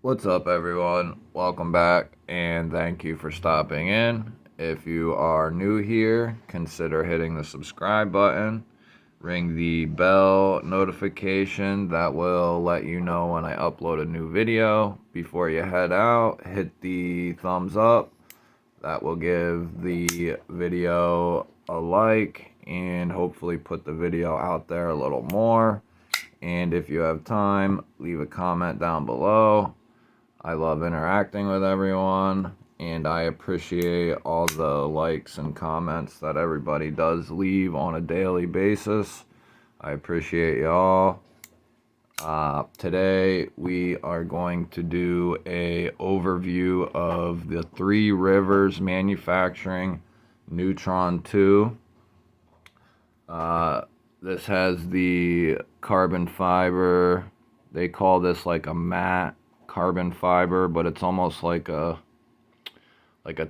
What's up, everyone? Welcome back, and thank you for stopping in. If you are new here, consider hitting the subscribe button, ring the bell notification that will let you know when I upload a new video. Before you head out, hit the thumbs up. That will give the video a like and hopefully put the video out there a little more. And if you have time, leave a comment down below. I love interacting with everyone, and I appreciate all the likes and comments that everybody does leave on a daily basis. I appreciate y'all. Today we are going to do a overview of the Three Rivers Manufacturing Neutron 2. This has the carbon fiber. They call this like a matte carbon fiber, but it's almost like a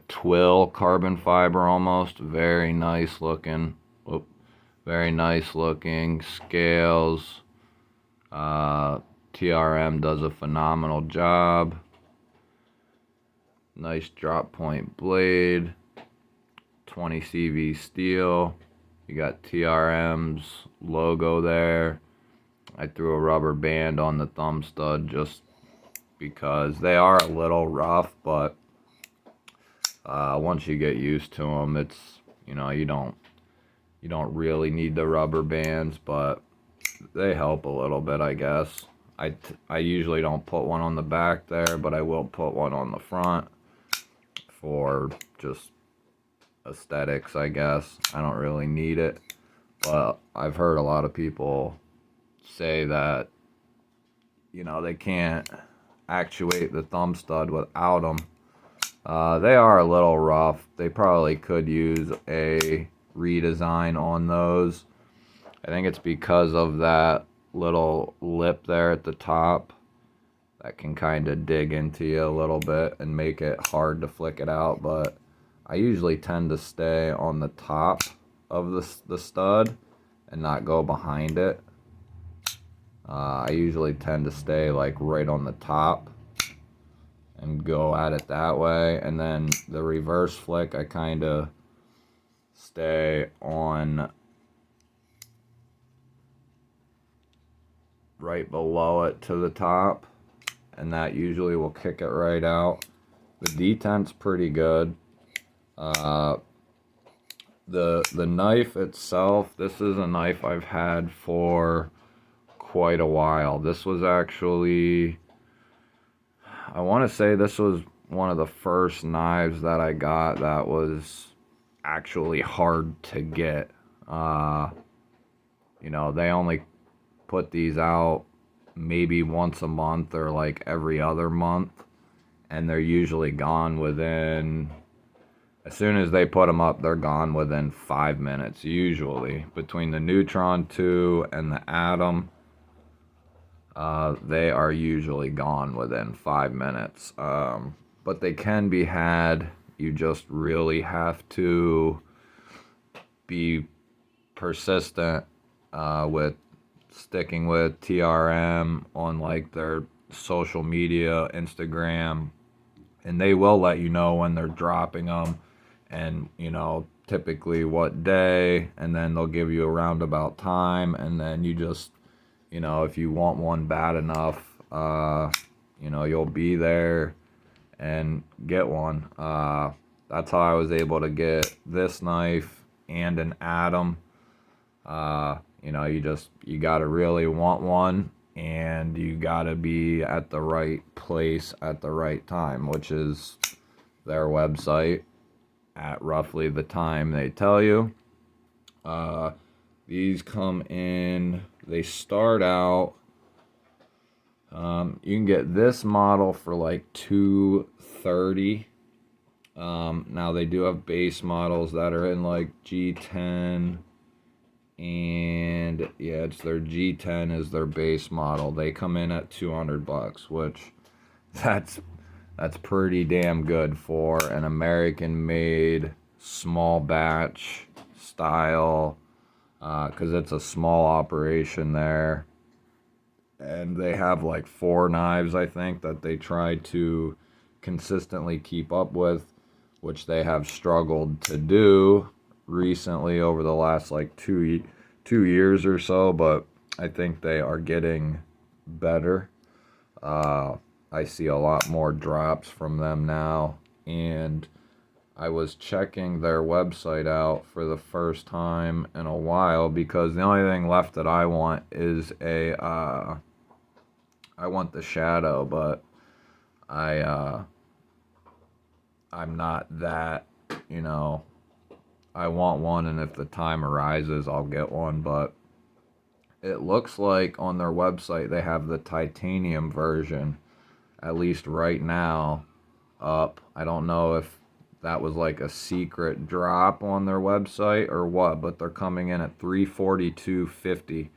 twill carbon fiber almost. Very nice looking. Very nice looking scales. TRM does a phenomenal job. Nice drop point blade. 20 CV steel. You got TRM's logo there. I threw a rubber band on the thumb stud just because they are a little rough, but once you get used to them, it's, you don't really need the rubber bands, but they help a little bit, I guess. I usually don't put one on the back there, but I will put one on the front for just aesthetics, I guess. I don't really need it, but I've heard a lot of people say that, they can't actuate the thumb stud without them. They are a little rough. They probably could use a redesign on those. I think it's because of that little lip there at the top that can kind of dig into you a little bit and make it hard to flick it out, but I usually tend to stay on the top of the stud and not go behind it. I usually tend to stay like right on the top and go at it that way, and then the reverse flick I kind of stay on right below it to the top, and that usually will kick it right out. The detent's pretty good. The knife itself, this is a knife I've had for quite a while. This was actually, I want to say this was one of the first knives that I got that was actually hard to get. They only put these out maybe once a month or like every other month, and they're usually gone within, as soon as they put them up, they're gone within 5 minutes usually. Between the Neutron 2 and the Atom, they are usually gone within 5 minutes. But they can be had. You just really have to be persistent with sticking with TRM on like their social media, Instagram, and they will let you know when they're dropping them, and typically what day, and then they'll give you a roundabout time, and then you just, if you want one bad enough, you'll be there and get one. That's how I was able to get this knife and an Atom. You gotta really want one, and you gotta be at the right place at the right time, which is their website at roughly the time they tell you. These come in, they start out, you can get this model for like $230. Now they do have base models that are in like G10, and yeah, it's their G10 is their base model. They come in at $200, which that's pretty damn good for an American made small batch style, because it's a small operation there. and they have like 4 knives, I think, that they try to consistently keep up with, which they have struggled to do recently over the last like 2 years or so, but I think they are getting better. I see a lot more drops from them now, and I was checking their website out for the first time in a while because the only thing left that I want is I want the Shadow, but I'm not that, you know, I want one, and if the time arises, I'll get one, but it looks like on their website they have the titanium version, at least right now, up. I don't know if that was like a secret drop on their website or what, but they're coming in at $342.50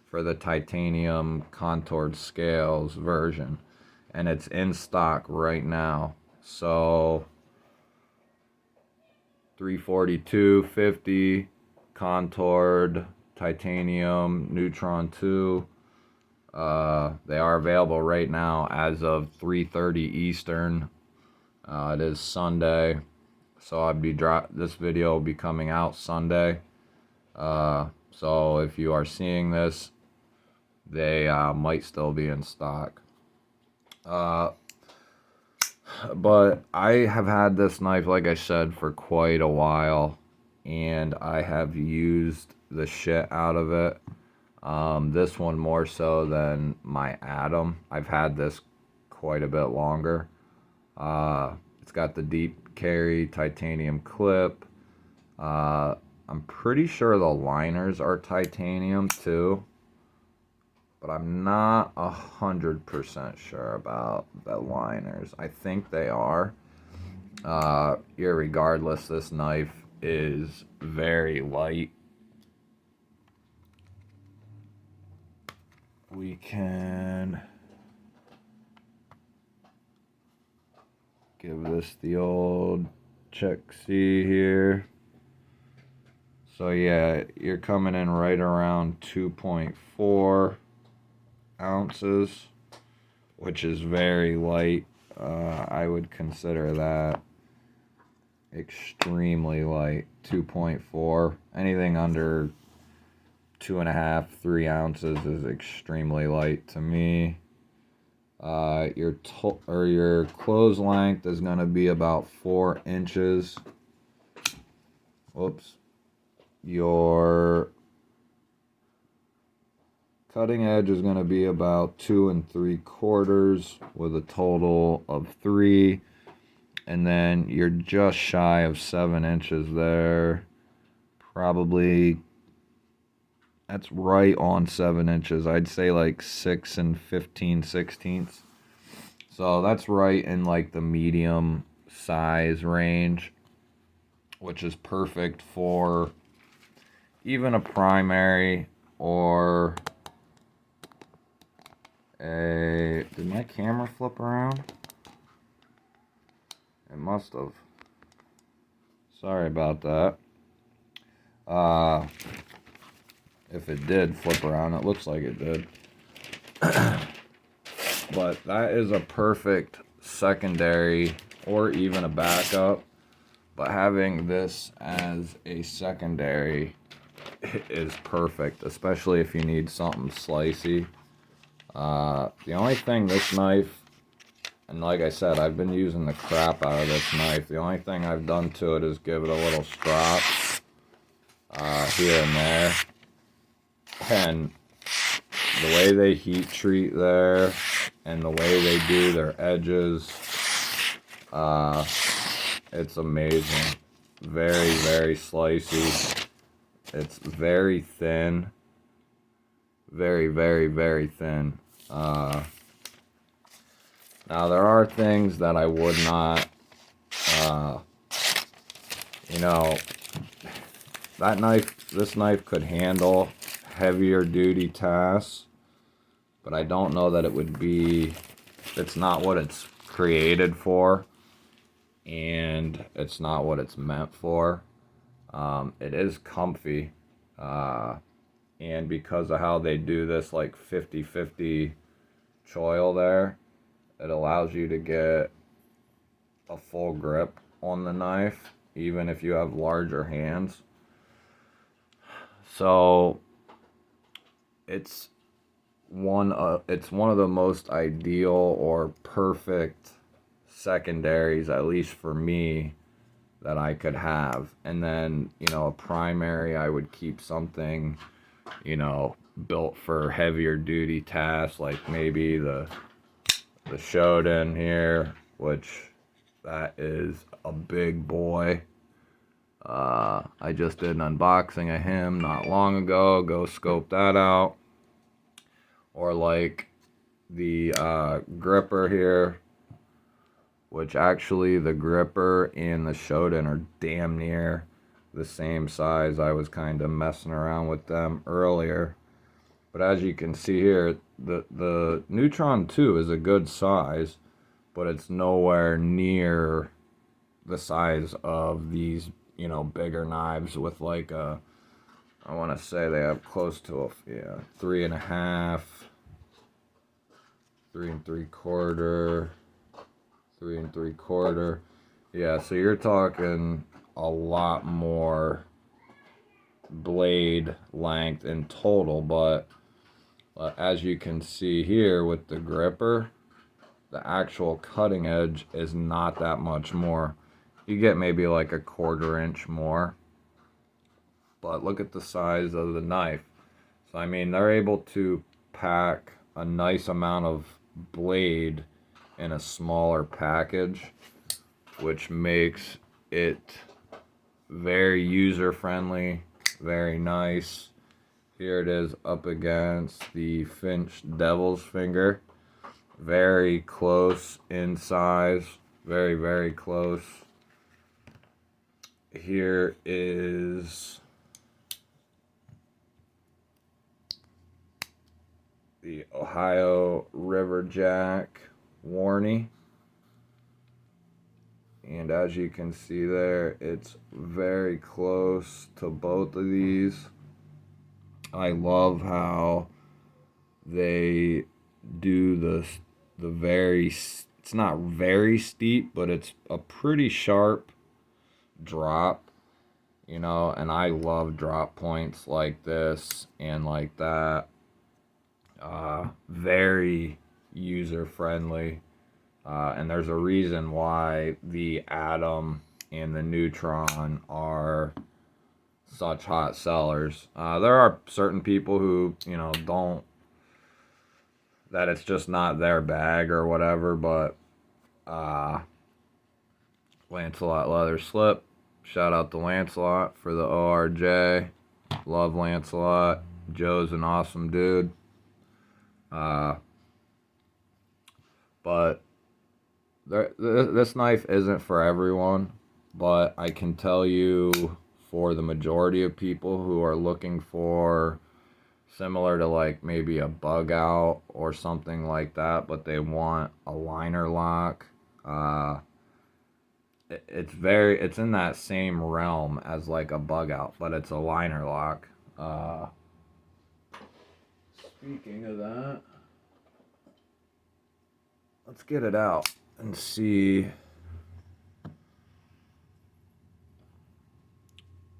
for the titanium contoured scales version, and it's in stock right now. So $342.50 contoured titanium Neutron 2. They are available right now as of 3:30 Eastern. It is Sunday, so this video will be coming out Sunday. So if you are seeing this, they might still be in stock. But I have had this knife, like I said, for quite a while, and I have used the shit out of it. This one more so than my Atom. I've had this quite a bit longer. It's got the deep carry titanium clip. I'm pretty sure the liners are titanium too, but I'm not 100% sure about the liners. I think they are. Irregardless, this knife is very light. We can give this the old check-see here. So yeah, you're coming in right around 2.4 ounces, which is very light. I would consider that extremely light. 2.4. Anything under 2.5, 3 ounces is extremely light to me. Your close length is going to be about 4 inches. Whoops. Your cutting edge is going to be about 2 3/4 with a total of 3. And then you're just shy of 7 inches there. Probably, that's right on 7 inches. I'd say like 6 15/16. So that's right in like the medium size range, which is perfect for even a primary or a... Did my camera flip around? It must have. Sorry about that. If it did flip around, it looks like it did. But that is a perfect secondary or even a backup. But having this as a secondary is perfect, especially if you need something slicey. The only thing this knife, and like I said, I've been using the crap out of this knife. The only thing I've done to it is give it a little strop here and there. And the way they heat treat there and the way they do their edges, it's amazing. Very, very slicey. It's very thin. Very, very, very thin. Now there are things that I would not, you know, this knife could handle heavier duty tasks, but I don't know that it would be, it's not what it's created for, and it's not what it's meant for. It is comfy. And because of how they do this like 50-50 choil there, it allows you to get a full grip on the knife, even if you have larger hands. So it's one of the most ideal or perfect secondaries, at least for me, that I could have. And then, you know, a primary, I would keep something, you know, built for heavier duty tasks, like maybe the Shodan here, which that is a big boy. I just did an unboxing of him not long ago. Go scope that out. Or like the gripper here, which actually the gripper and the Shodan are damn near the same size. I was kind of messing around with them earlier. But as you can see here, the Neutron 2 is a good size, but it's nowhere near the size of these, you know, bigger knives with like a, I want to say they have close to a, 3.5, 3 3/4, 3 3/4. Yeah, so you're talking a lot more blade length in total, but as you can see here with the gripper, the actual cutting edge is not that much more. You get maybe like a 1/4 inch more, but look at the size of the knife. So I mean, they're able to pack a nice amount of blade in a smaller package, which makes it very user friendly, very nice. Here it is up against the Finch Devil's Finger. Very close in size, very, very close. Here is the Ohio Riverjack Warney. And as you can see there, it's very close to both of these. I love how they do the very, it's not very steep, but it's a pretty sharp drop, you know, and I love drop points like this and like that. Very user friendly, and there's a reason why the Atom and the Neutron are such hot sellers. There are certain people who, you know, don't, that it's just not their bag or whatever, but Lancelot Leather Slip, shout out to Lancelot for the ORJ. Love Lancelot. Joe's an awesome dude. But this knife isn't for everyone, but I can tell you, for the majority of people who are looking for similar to like maybe a bug out or something like that, but they want a liner lock, it's in that same realm as like a bug out, but it's a liner lock. Speaking of that, let's get it out and see.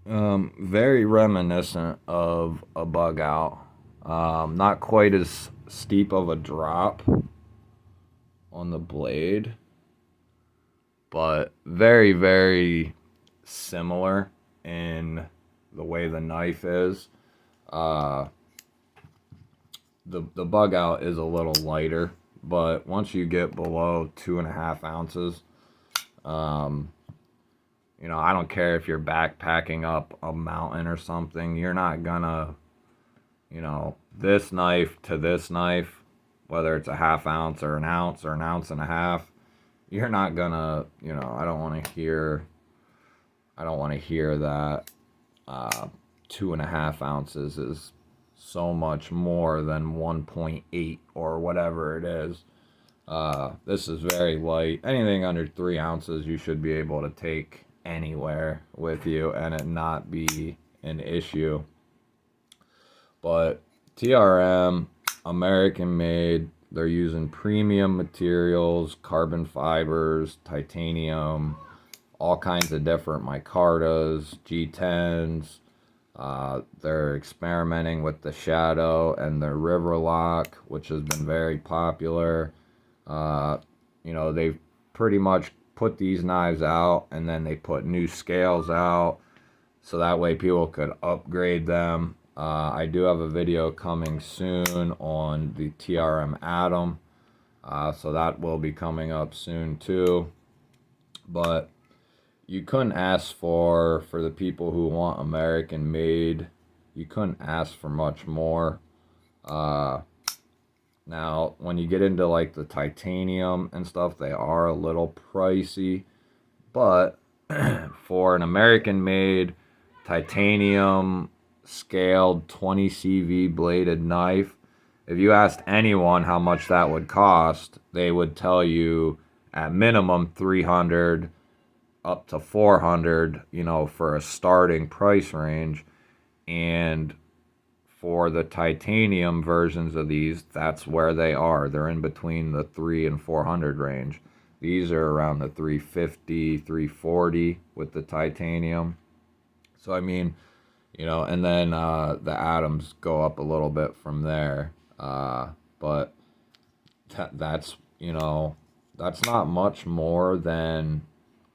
Very reminiscent of a bug out. Not quite as steep of a drop on the blade, but very, very similar in the way the knife is. The bug out is a little lighter, but once you get below 2.5 ounces, you know, I don't care if you're backpacking up a mountain or something, you're not gonna, you know, this knife to this knife, whether it's a 1/2 ounce or an ounce or an ounce and a half, you're not gonna, you know, I don't want to hear that 2.5 ounces is so much more than 1.8 or whatever it is. This is very light. Anything under 3 ounces you should be able to take anywhere with you and it not be an issue. But TRM, American made. They're using premium materials, carbon fibers, titanium, all kinds of different micartas, G10s. They're experimenting with the Shadow and the Riverlock, which has been very popular. They've pretty much put these knives out, and then they put new scales out, so that way people could upgrade them. I do have a video coming soon on the TRM Atom, so that will be coming up soon too. But you couldn't ask for the people who want American made, you couldn't ask for much more. Now, when you get into like the titanium and stuff, they are a little pricey, but for an American made titanium scaled 20 CV bladed knife, if you asked anyone how much that would cost, they would tell you at minimum 300 up to 400, for a starting price range. And for the titanium versions of these, that's where they are. They're in between the 300 and 400 range. These are around the 350, 340 with the titanium. So I mean, and then the atoms go up a little bit from there. But that's not much more than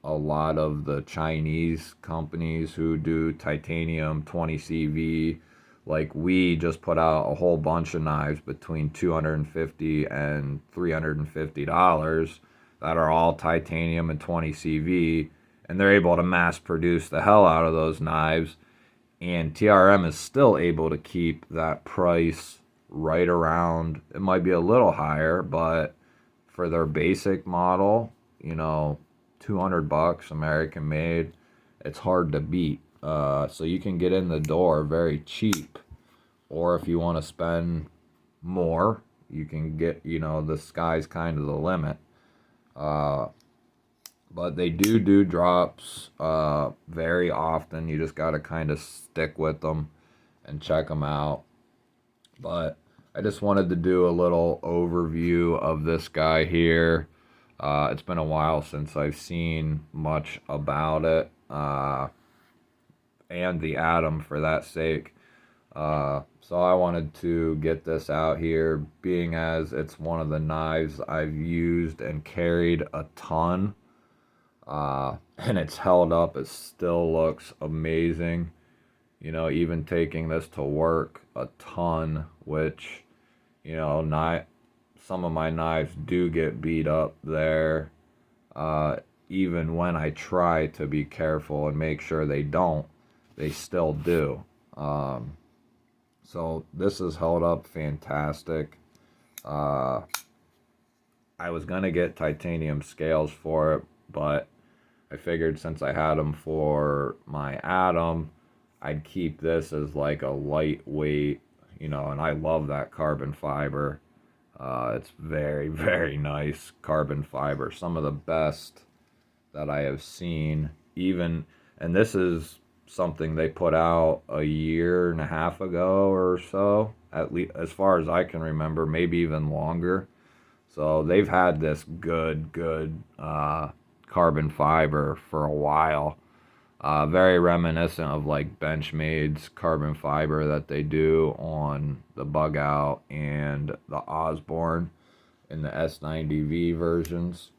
a lot of the Chinese companies who do titanium 20 CV. Like, we just put out a whole bunch of knives between $250 and $350 that are all titanium and 20 CV, and they're able to mass produce the hell out of those knives. And TRM is still able to keep that price right around, it might be a little higher, but for their basic model, $200 American made, it's hard to beat. So you can get in the door very cheap, or if you want to spend more, you can get, the sky's kind of the limit. But they do drops very often. You just got to kind of stick with them and check them out. But I just wanted to do a little overview of this guy here. It's been a while since I've seen much about it, and the Atom for that sake. So I wanted to get this out here, being as it's one of the knives I've used and carried a ton. And it's held up. It still looks amazing. Even taking this to work a ton, which, some of my knives do get beat up there. Even when I try to be careful and make sure they don't, they still do. So this is held up fantastic. I was going to get titanium scales for it, but I figured since I had them for my Atom, I'd keep this as like a lightweight, and I love that carbon fiber. It's very, very nice carbon fiber. Some of the best that I have seen. And this is something they put out a year and a half ago or so, at least as far as I can remember, maybe even longer. So they've had this good carbon fiber for a while. Very reminiscent of like Benchmade's carbon fiber that they do on the Bug Out and the Osborne in the S90V versions.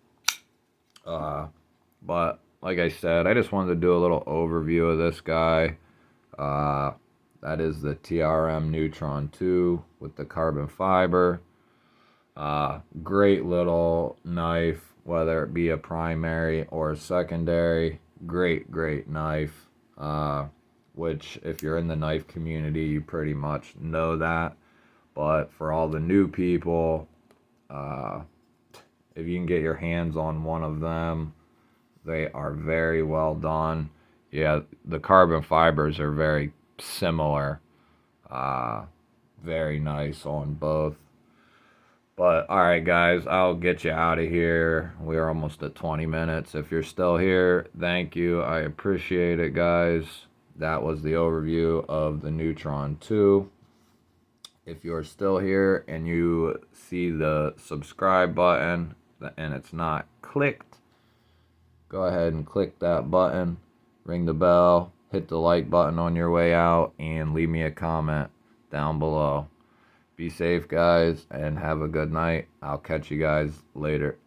But like I said, I just wanted to do a little overview of this guy. That is the TRM NEWTRON 2 with the carbon fiber. Great little knife, whether it be a primary or a secondary. Great knife. Which, if you're in the knife community, you pretty much know that. But for all the new people, if you can get your hands on one of them, they are very well done. Yeah, the carbon fibers are very similar. Very nice on both. But alright guys, I'll get you out of here. We're almost at 20 minutes. If you're still here, thank you. I appreciate it, guys. That was the overview of the NEWTRON 2. If you're still here and you see the subscribe button and it's not clicked, go ahead and click that button, ring the bell, hit the like button on your way out, and leave me a comment down below. Be safe, guys, and have a good night. I'll catch you guys later.